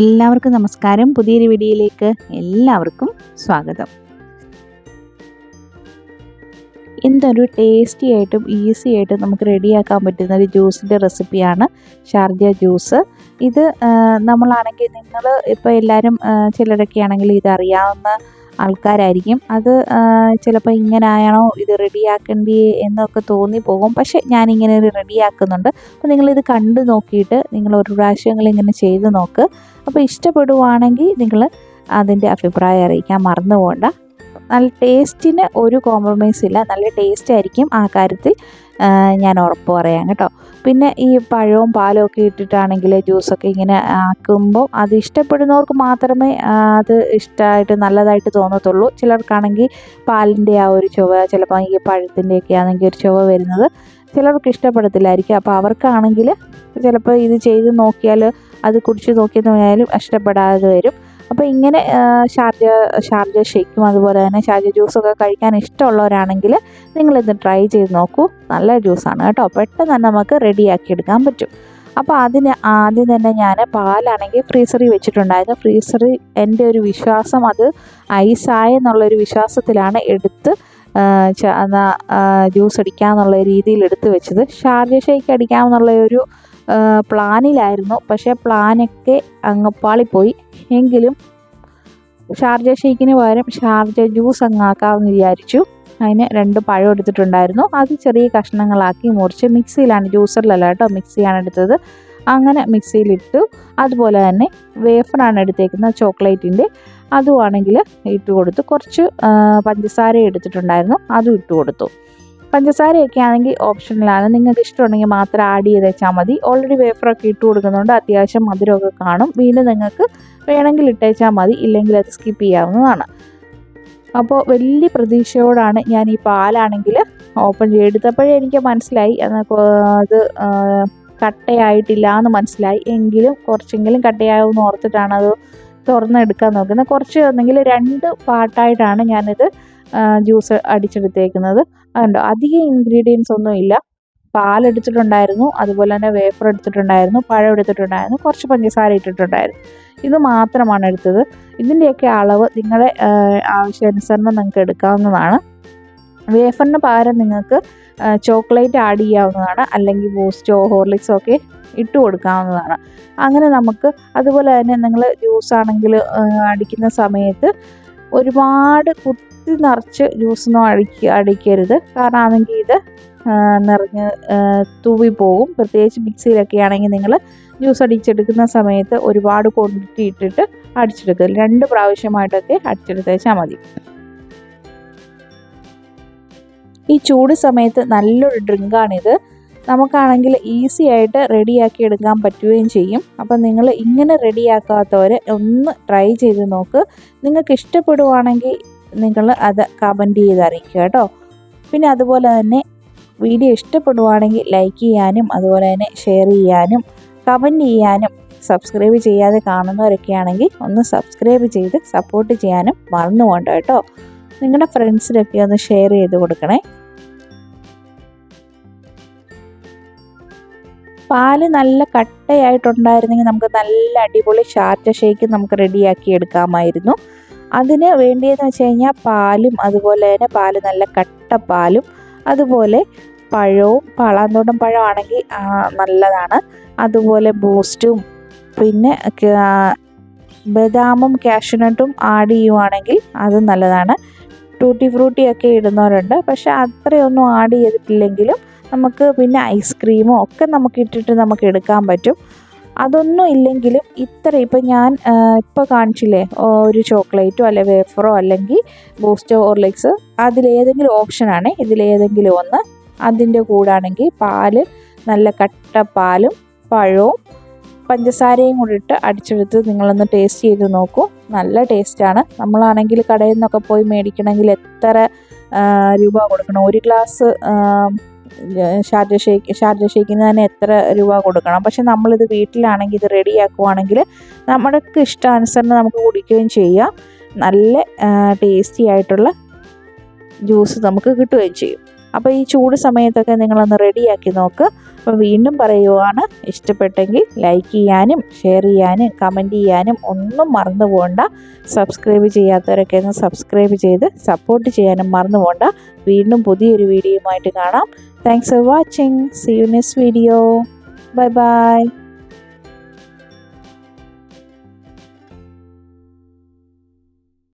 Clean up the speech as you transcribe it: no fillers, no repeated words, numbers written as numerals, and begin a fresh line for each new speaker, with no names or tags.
എല്ലാവർക്കും നമസ്കാരം. പുതിയൊരു വീഡിയോയിലേക്ക് എല്ലാവർക്കും സ്വാഗതം. എന്തൊരു ടേസ്റ്റി ആയിട്ടും ഈസി ആയിട്ടും നമുക്ക് റെഡിയാക്കാൻ പറ്റുന്ന ഒരു ജ്യൂസിൻ്റെ റെസിപ്പിയാണ് ഷാർജ ജ്യൂസ്. ഇത് നമ്മളാണെങ്കിൽ നിങ്ങൾ ഇപ്പോൾ എല്ലാവരും ചിലരൊക്കെ ആണെങ്കിൽ ഇതറിയാവുന്ന ആൾക്കാരായിരിക്കും. അത് ചിലപ്പോൾ ഇങ്ങനെയാണോ ഇത് റെഡിയാക്കേണ്ടി എന്നൊക്കെ തോന്നിപ്പോകും. പക്ഷേ ഞാനിങ്ങനെ ഒരു റെഡിയാക്കുന്നുണ്ട്. അപ്പോൾ നിങ്ങളിത് കണ്ടു നോക്കിയിട്ട് നിങ്ങൾ ഒരു പ്രാവശ്യങ്ങളിങ്ങനെ ചെയ്ത് നോക്ക്. അപ്പോൾ ഇഷ്ടപ്പെടുവാണെങ്കിൽ നിങ്ങൾ അതിൻ്റെ അഭിപ്രായം അറിയിക്കാൻ മറന്നു പോകണ്ട. നല്ല ടേസ്റ്റിന് ഒരു കോംപ്രമൈസ് ഇല്ല, നല്ല ടേസ്റ്റ് ആയിരിക്കും. ആ കാര്യത്തിൽ ഞാൻ ഉറപ്പ് പറയാം കേട്ടോ. പിന്നെ ഈ പഴവും പാലും ഒക്കെ ഇട്ടിട്ടാണെങ്കിൽ ജ്യൂസൊക്കെ ഇങ്ങനെ ആക്കുമ്പോൾ അത് ഇഷ്ടപ്പെടുന്നവർക്ക് മാത്രമേ അത് ഇഷ്ടമായിട്ട് നല്ലതായിട്ട് തോന്നത്തുള്ളൂ. ചിലർക്കാണെങ്കിൽ പാലിൻ്റെ ആ ഒരു ചുവ, ചിലപ്പോൾ ഈ പഴത്തിൻ്റെയൊക്കെ ആണെങ്കിൽ ഒരു ചുവ വരുന്നത് ചിലർക്ക് ഇഷ്ടപ്പെടത്തില്ലായിരിക്കും. അപ്പോൾ അവർക്കാണെങ്കിൽ ചിലപ്പോൾ ഇത് ചെയ്ത് നോക്കിയാൽ, അത് കുടിച്ച് നോക്കിയെന്നായാലും ഇഷ്ടപ്പെടാതെ വരും. അപ്പോൾ ഇങ്ങനെ ഷാർജ ഷേക്കും അതുപോലെ തന്നെ ഷാർജ ജ്യൂസൊക്കെ കഴിക്കാൻ ഇഷ്ടമുള്ളവരാണെങ്കിൽ നിങ്ങളിത് ട്രൈ ചെയ്ത് നോക്കൂ. നല്ല ജ്യൂസാണ് കേട്ടോ, പെട്ടെന്ന് തന്നെ നമുക്ക് റെഡിയാക്കി എടുക്കാൻ പറ്റും. അപ്പോൾ അതിന് ആദ്യം തന്നെ ഞാൻ പാലാണെങ്കിൽ ഫ്രീസറിൽ വെച്ചിട്ടുണ്ടായിരുന്നു. ഫ്രീസറിൽ എൻ്റെ ഒരു വിശ്വാസം അത് ഐസായെന്നുള്ളൊരു വിശ്വാസത്തിലാണ് എടുത്ത് ജ്യൂസ് അടിക്കാമെന്നുള്ള രീതിയിൽ എടുത്ത് വെച്ചത്. ഷാർജ ഷേക്ക് അടിക്കാമെന്നുള്ള ഒരു പ്ലാനിലായിരുന്നു. പക്ഷേ പ്ലാനൊക്കെ അങ്ങ് പാളിപ്പോയി. എങ്കിലും ഷാർജ ഷേക്കിന് പകരം ഷാർജ ജ്യൂസ് അങ്ങ് ആക്കാമെന്ന് വിചാരിച്ചു. അതിന് 2 പഴം എടുത്തിട്ടുണ്ടായിരുന്നു. അത് ചെറിയ കഷ്ണങ്ങളാക്കി മുറിച്ച് മിക്സിയിലാണ്, ജ്യൂസറിലല്ല കേട്ടോ, മിക്സിയാണ് എടുത്തത്. അങ്ങനെ മിക്സിയിലിട്ടു. അതുപോലെ തന്നെ വേഫറാണ് എടുത്തേക്കുന്നത്, ചോക്ലേറ്റിൻ്റെ. അതുമാണെങ്കിൽ ഇട്ട് കൊടുത്തു. കുറച്ച് പഞ്ചസാര എടുത്തിട്ടുണ്ടായിരുന്നു, അതും ഇട്ട് കൊടുത്തു. പഞ്ചസാരയൊക്കെ ആണെങ്കിൽ ഓപ്ഷനിലാണ്, നിങ്ങൾക്ക് ഇഷ്ടമുണ്ടെങ്കിൽ മാത്രം ആഡ് ചെയ്ത് വെച്ചാൽ മതി. ഓൾറെഡി വേഫറൊക്കെ ഇട്ട് കൊടുക്കുന്നുണ്ട്, അത്യാവശ്യം മധുരമൊക്കെ കാണും. വീണ്ടും നിങ്ങൾക്ക് വേണമെങ്കിൽ ഇട്ടേച്ചാൽ മതി, ഇല്ലെങ്കിൽ അത് സ്കിപ്പ് ചെയ്യാവുന്നതാണ്. അപ്പോൾ വലിയ പ്രതീക്ഷയോടാണ് ഞാൻ ഈ പാലാണെങ്കിൽ ഓപ്പൺ ചെയ്തെടുത്തപ്പോഴേ എനിക്ക് മനസ്സിലായി അത് കട്ടയായിട്ടില്ല എന്ന് മനസ്സിലായി. എങ്കിലും കുറച്ചെങ്കിലും കട്ടയാവുമെന്ന് ഓർത്തിട്ടാണ് അത് തുറന്നെടുക്കാൻ നോക്കുന്നത്. കുറച്ച് ഒന്നെങ്കിൽ 2 പാർട്ടായിട്ടാണ് ഞാനിത് ജ്യൂസ് അടിച്ചെടുത്തേക്കുന്നത്. അതുകൊണ്ട് അധികം ഇൻഗ്രീഡിയൻസ് ഒന്നും ഇല്ല. പാലെടുത്തിട്ടുണ്ടായിരുന്നു, അതുപോലെ തന്നെ വേഫർ എടുത്തിട്ടുണ്ടായിരുന്നു, പഴം എടുത്തിട്ടുണ്ടായിരുന്നു, കുറച്ച് പഞ്ചസാര ഇട്ടിട്ടുണ്ടായിരുന്നു. ഇത് മാത്രമാണ് എടുത്തത്. ഇതിൻ്റെയൊക്കെ അളവ് നിങ്ങളുടെ ആവശ്യാനുസരണം നിങ്ങൾക്ക് എടുക്കാവുന്നതാണ്. വേഫറിന് പകരം നിങ്ങൾക്ക് ചോക്ലേറ്റ് ആഡ് ചെയ്യാവുന്നതാണ്, അല്ലെങ്കിൽ ബൂസ്റ്റോ ഹോർലിക്സോ ഒക്കെ ഇട്ട് കൊടുക്കാവുന്നതാണ്. അങ്ങനെ നമുക്ക്, അതുപോലെ തന്നെ നിങ്ങൾ ജ്യൂസ് ആണെങ്കിൽ അടിക്കുന്ന സമയത്ത് ഒരുപാട് കുത്തി നിറച്ച് ജ്യൂസൊന്നും അടിക്കരുത്. കാരണം ആണെങ്കിൽ ഇത് നിറഞ്ഞ് തൂവിപ്പോകും. പ്രത്യേകിച്ച് മിക്സിയിലൊക്കെ ആണെങ്കിൽ നിങ്ങൾ ജ്യൂസ് അടിച്ചെടുക്കുന്ന സമയത്ത് ഒരുപാട് ക്വാണ്ടിറ്റി ഇട്ടിട്ട് അടിച്ചെടുക്കുക. 2 പ്രാവശ്യമായിട്ടൊക്കെ അടിച്ചെടുത്തേച്ചാൽ മതി. ഈ ചൂട് സമയത്ത് നല്ലൊരു ഡ്രിങ്കാണിത്. നമുക്കാണെങ്കിൽ ഈസി ആയിട്ട് റെഡിയാക്കി എടുക്കാൻ പറ്റുകയും ചെയ്യും. അപ്പം നിങ്ങൾ ഇങ്ങനെ റെഡിയാക്കാത്തവർ ഒന്ന് ട്രൈ ചെയ്ത് നോക്ക്. നിങ്ങൾക്ക് ഇഷ്ടപ്പെടുവാണെങ്കിൽ നിങ്ങൾ അത് കമൻറ്റ് ചെയ്ത് അറിയിക്കുക കേട്ടോ. പിന്നെ അതുപോലെ തന്നെ വീഡിയോ ഇഷ്ടപ്പെടുവാണെങ്കിൽ ലൈക്ക് ചെയ്യാനും അതുപോലെ തന്നെ ഷെയർ ചെയ്യാനും കമൻറ്റ് ചെയ്യാനും, സബ്സ്ക്രൈബ് ചെയ്യാതെ കാണുന്നവരൊക്കെ ആണെങ്കിൽ ഒന്ന് സബ്സ്ക്രൈബ് ചെയ്ത് സപ്പോർട്ട് ചെയ്യാനും മറന്നു പോകണ്ട കേട്ടോ. നിങ്ങളുടെ ഫ്രണ്ട്സിനൊക്കെ ഒന്ന് ഷെയർ ചെയ്ത് കൊടുക്കണേ. പാല് നല്ല കട്ടയായിട്ടുണ്ടായിരുന്നെങ്കിൽ നമുക്ക് നല്ല അടിപൊളി ഷാർജ ഷേക്ക് നമുക്ക് റെഡിയാക്കി എടുക്കാമായിരുന്നു. അതിന് വേണ്ടിയെന്ന് വെച്ച് കഴിഞ്ഞാൽ പാലും അതുപോലെ തന്നെ പാല് നല്ല കട്ടപ്പാലും അതുപോലെ പഴവും, പാളാന്തോട്ടം പഴമാണെങ്കിൽ നല്ലതാണ്. അതുപോലെ ബൂസ്റ്റും പിന്നെ ബദാമും കാഷ്യൂനട്ടും ആഡ് ചെയ്യുവാണെങ്കിൽ അതും നല്ലതാണ്. ടൂട്ടി ഫ്രൂട്ടിയൊക്കെ ഇടുന്നവരുണ്ട്, പക്ഷേ അത്രയൊന്നും ആഡ് ചെയ്തിട്ടില്ലെങ്കിലും നമുക്ക് പിന്നെ ഐസ്ക്രീമോ ഒക്കെ നമുക്ക് ഇട്ടിട്ട് നമുക്ക് എടുക്കാൻ പറ്റും. അതൊന്നും ഇല്ലെങ്കിലും ഇപ്പം ഞാൻ ഇപ്പോൾ കാണിച്ചില്ലേ, ഒരു ചോക്ലേറ്റോ അല്ലെ വേഫറോ അല്ലെങ്കിൽ ബൂസ്റ്റോ ഹോർലിക്സ്, അതിലേതെങ്കിലും ഓപ്ഷനാണ്. ഇതിലേതെങ്കിലും ഒന്ന്. അതിൻ്റെ കൂടാണെങ്കിൽ പാല്, നല്ല കട്ടപ്പാലും പഴവും പഞ്ചസാരയും കൂടി ഇട്ട് അടിച്ചെടുത്ത് നിങ്ങളൊന്ന് ടേസ്റ്റ് ചെയ്ത് നോക്കൂ. നല്ല ടേസ്റ്റാണ്. നമ്മളാണെങ്കിൽ കടയിൽ നിന്നൊക്കെ പോയി മേടിക്കണമെങ്കിൽ എത്ര രൂപ കൊടുക്കണം? ഒരു ഗ്ലാസ് ഷാർജ ഷേക്കിന് തന്നെ എത്ര രൂപ കൊടുക്കണം? പക്ഷെ നമ്മളിത് വീട്ടിലാണെങ്കിൽ ഇത് റെഡിയാക്കുവാണെങ്കിൽ നമ്മുടെ ഇഷ്ടാനുസരണം നമുക്ക് കുടിക്കുകയും ചെയ്യാം. നല്ല ടേസ്റ്റി ആയിട്ടുള്ള ജ്യൂസ് നമുക്ക് കിട്ടുകയും ചെയ്യും. അപ്പോൾ ഈ ചൂട് സമയത്തൊക്കെ നിങ്ങളൊന്ന് റെഡിയാക്കി നോക്ക്. അപ്പോൾ വീണ്ടും പറയുവാണ്, ഇഷ്ടപ്പെട്ടെങ്കിൽ ലൈക്ക് ചെയ്യാനും ഷെയർ ചെയ്യാനും കമൻറ്റ് ചെയ്യാനും ഒന്നും മറന്നു പോകണ്ട. സബ്സ്ക്രൈബ് ചെയ്യാത്തവരൊക്കെ ഒന്ന് സബ്സ്ക്രൈബ് ചെയ്ത് സപ്പോർട്ട് ചെയ്യാനും മറന്നു പോകണ്ട. വീണ്ടും പുതിയൊരു വീഡിയോയുമായിട്ട് കാണാം. Thanks for watching. See you next video. Bye by.